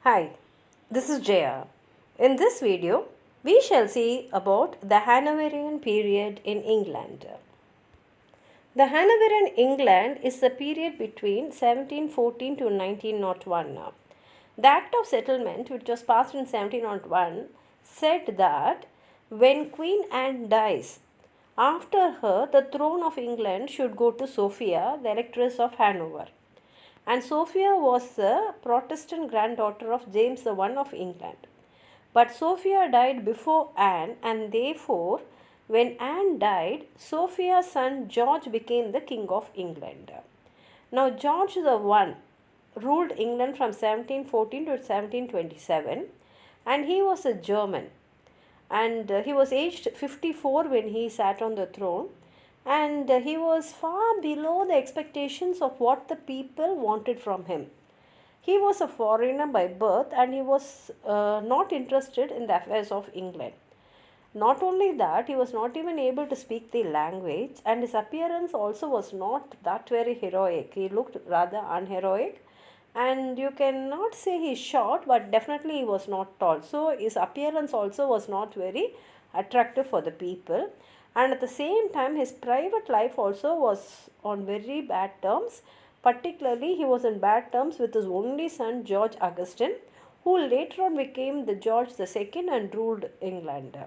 Hi, this is Jaya. In this video, we shall see about the Hanoverian period in England. The Hanoverian England is the period between 1714 to 1901. The Act of Settlement, which was passed in 1701, said that when Queen Anne dies, after her the throne of England should go to Sophia, the Electress of Hanover. And Sophia was the Protestant granddaughter of James I of England. But Sophia died before Anne, and therefore, when Anne died, Sophia's son George became the King of England. Now, George I ruled England from 1714 to 1727, and he was a German. And he was aged 54 when he sat on the throne, and he was far below the expectations of what the people wanted from him. He was a foreigner by birth, and he was not interested in the affairs of England. Not only that, he was not even able to speak the language, and his appearance also was not that very heroic. He looked rather unheroic, and you cannot say he's short, but definitely he was not tall. So his appearance also was not very attractive for the people, and at the same time, his private life also was on very bad terms. Particularly, he was in bad terms with his only son George Augustine, who later on became the George II and ruled England.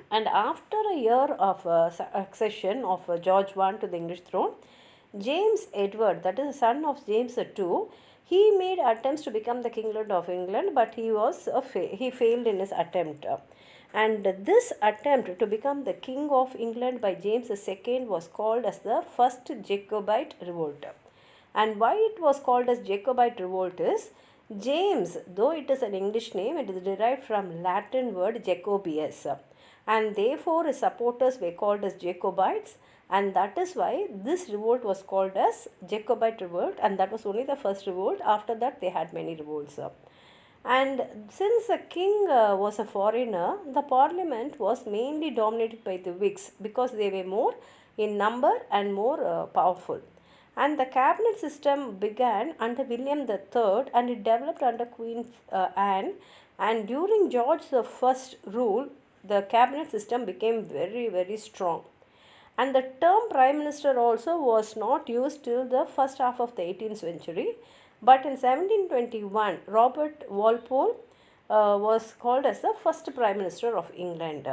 And after a year of succession of George I to the English throne, James Edward, that is the son of James II, he made attempts to become the King of England, but he failed in his attempt. And this attempt to become the King of England by James II was called as the First Jacobite Revolt. And why it was called as Jacobite Revolt is James, though it is an English name, it is derived from Latin word Jacobius, and therefore his supporters were called as Jacobites, and that is why this revolt was called as Jacobite revolt, and that was only the first revolt. After that they had many revolts. And since the king was a foreigner, the parliament was mainly dominated by the Whigs because they were more in number and more powerful. And the cabinet system began under William III, and it developed under Queen Anne. And during George the First rule, the cabinet system became very, very strong. And the term prime minister also was not used till the first half of the 18th century. But in 1721, Robert Walpole was called as the first prime minister of England.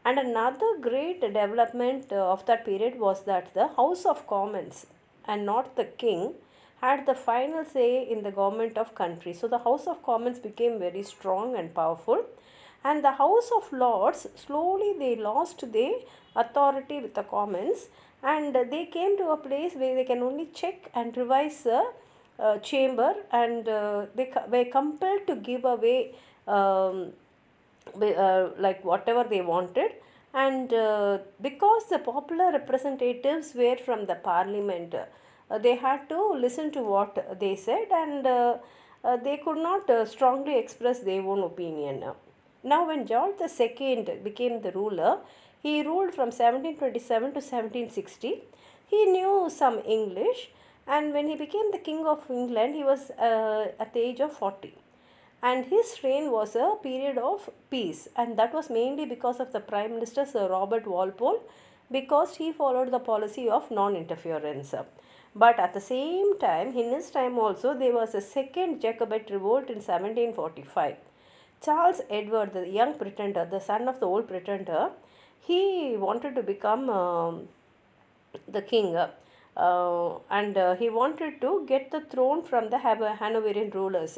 And another great development of that period was that the House of Commons and not the king had the final say in the government of country. So the House of Commons became very strong and powerful, and the House of Lords slowly they lost their authority with the Commons, and they came to a place where they can only check and revise the chamber, and they were compelled to give away like whatever they wanted. And because the popular representatives were from the parliament, they had to listen to what they said, and they could not strongly express their own opinion. Now, when George II became the ruler, he ruled from 1727 to 1760. He knew some English, and when he became the King of England, he was at the age of 40. And his reign was a period of peace, and that was mainly because of the Prime Minister Sir Robert Walpole, because he followed the policy of non-interference. But at the same time, in his time also, there was a second Jacobite revolt in 1745. Charles Edward, the young pretender, the son of the old pretender, he wanted to become the king, and he wanted to get the throne from the Hanoverian rulers.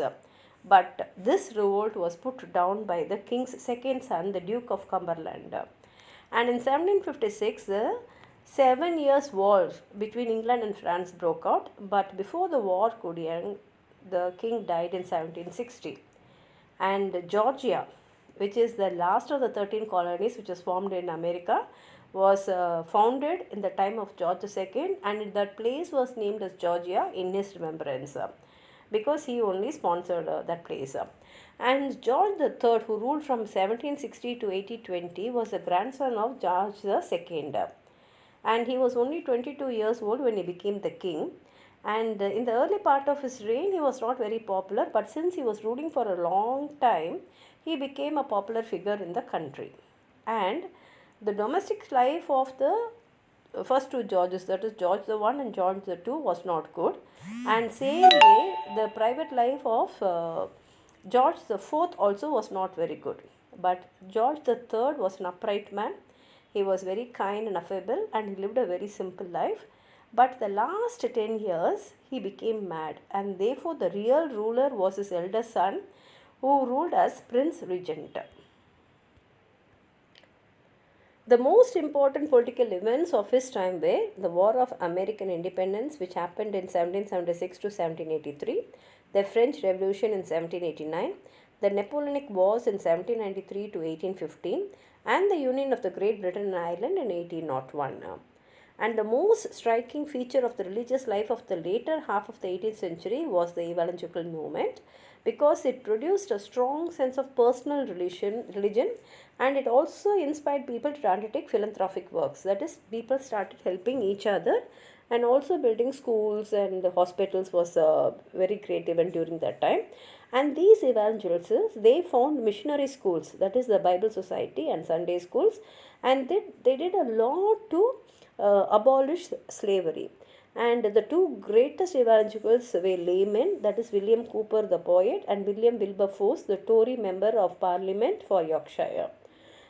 But this revolt was put down by the king's second son, the Duke of Cumberland. And in 1756, the 7 years war between England and France broke out. But before the war could end, the king died in 1760. And Georgia, which is the last of the 13 colonies which was formed in America, was founded in the time of George II, and that place was named as Georgia in his remembrance, because he only sponsored that place. And George III, who ruled from 1760 to 1820, was the grandson of George II, and he was only 22 years old when he became the king. And in the early part of his reign, he was not very popular, but since he was ruling for a long time, he became a popular figure in the country. And the domestic life of the first two Georges, that is George the One and George the Two, was not good. And same way, the private life of George the Fourth also was not very good. But George the Third was an upright man. He was very kind and affable, and he lived a very simple life. But the last 10 years, he became mad, and therefore the real ruler was his elder son, who ruled as Prince Regent. The most important political events of his time were the War of American Independence, which happened in 1776 to 1783, the French Revolution in 1789, the Napoleonic Wars in 1793 to 1815, and the Union of the Great Britain and Ireland in 1801. And the most striking feature of the religious life of the later half of the 18th century was the evangelical movement, because it produced a strong sense of personal religion, and it also inspired people to undertake philanthropic works. That is, people started helping each other, and also building schools and hospitals was a very great event during that time. And these evangelists, they found missionary schools, that is the Bible Society and Sunday schools, and they did a lot to abolish slavery. And the two greatest evangelicals were laymen, that is William Cowper the poet and William Wilberforce, the Tory member of Parliament for Yorkshire.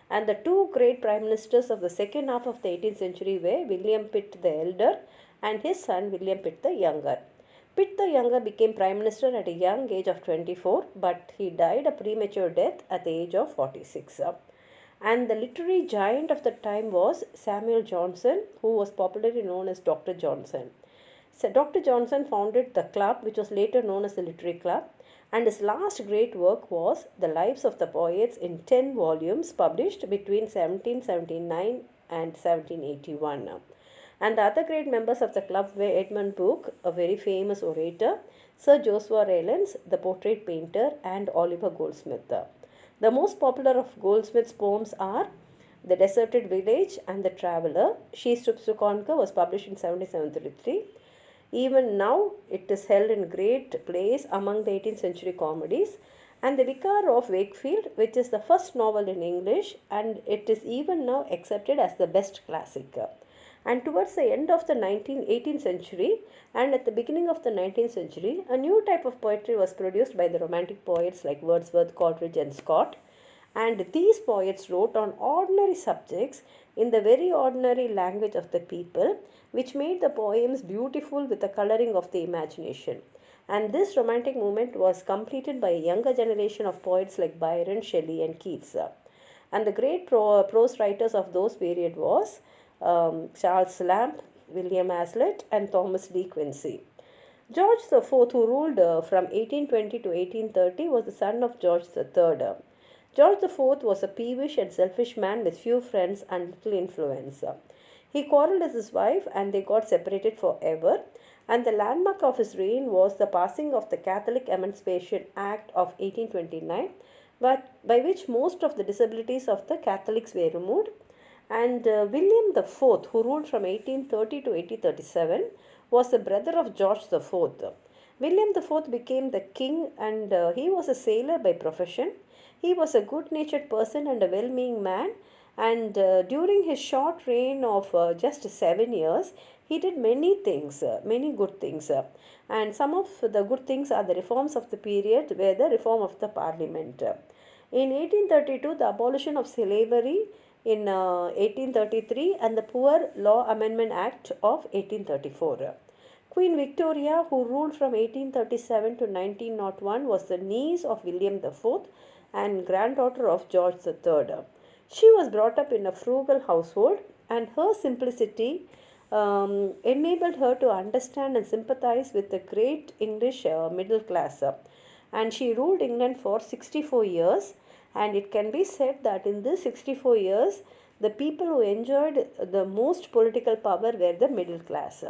And the two great prime ministers of the second half of the 18th century were William Pitt the elder and his son William Pitt the younger. Pitt the younger became prime minister at a young age of 24, but he died a premature death at the age of 46. And the literary giant of the time was Samuel Johnson, who was popularly known as Dr. Johnson. So Dr. Johnson founded the club, which was later known as the Literary Club, and his last great work was The Lives of the Poets in 10 volumes published between 1779 and 1781. And the other great members of the club were Edmund Burke, a very famous orator, Sir Joshua Reynolds, the portrait painter, and Oliver Goldsmith. The most popular of Goldsmith's poems are The Deserted Village and The Traveller. She Stoops to Conquer was published in 1733. Even now, it is held in great place among the 18th century comedies. And The Vicar of Wakefield, which is the first novel in English, and it is even now accepted as the best classic. And towards the end of the 18th century and at the beginning of the 19th century, a new type of poetry was produced by the Romantic poets like Wordsworth, Coleridge, and Scott. And these poets wrote on ordinary subjects in the very ordinary language of the people, which made the poems beautiful with the coloring of the imagination. And this Romantic movement was completed by a younger generation of poets like Byron, Shelley, and Keats. And the great prose writers of those period was Charles Lamb, William Hazlitt, and Thomas D. Quincy. George IV, who ruled from 1820 to 1830, was the son of George III. George IV was a peevish and selfish man with few friends and little influence. He quarrelled with his wife and they got separated forever. And the landmark of his reign was the passing of the Catholic Emancipation Act of 1829, by which most of the disabilities of the Catholics were removed. And William IV, who ruled from 1830 to 1837, was the brother of George IV. William IV became the king, and he was a sailor by profession. He was a good-natured person and a well-meaning man, and during his short reign of just 7 years, he did many things, many good things. And some of the good things are the reforms of the period were the reform of the parliament. In 1832, the abolition of slavery in 1833 and the Poor Law Amendment Act of 1834. Queen Victoria, who ruled from 1837 to 1901, was the niece of William IV and granddaughter of George III. She was brought up in a frugal household, and her simplicity enabled her to understand and sympathize with the great English middle class. And she ruled England for 64 years. And it can be said that in this 64 years, the people who enjoyed the most political power were the middle class.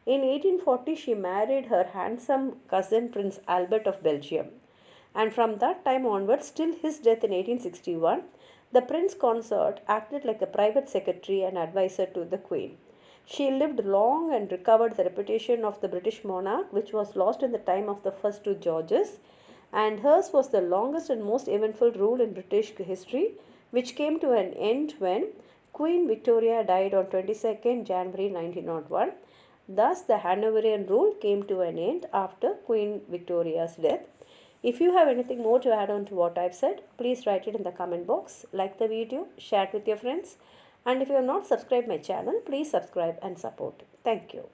In 1840, she married her handsome cousin Prince Albert of Belgium. And from that time onwards, till his death in 1861, the Prince Consort acted like a private secretary and advisor to the Queen. She lived long and recovered the reputation of the British monarch, which was lost in the time of the first two Georges, and hers was the longest and most eventful rule in British history, which came to an end when Queen Victoria died on 22nd January 1901. Thus, the Hanoverian rule came to an end after Queen Victoria's death. If you have anything more to add on to what I've said, please write it in the comment box. Like the video, share it with your friends, and if you have not subscribed my channel, please subscribe and support. Thank you.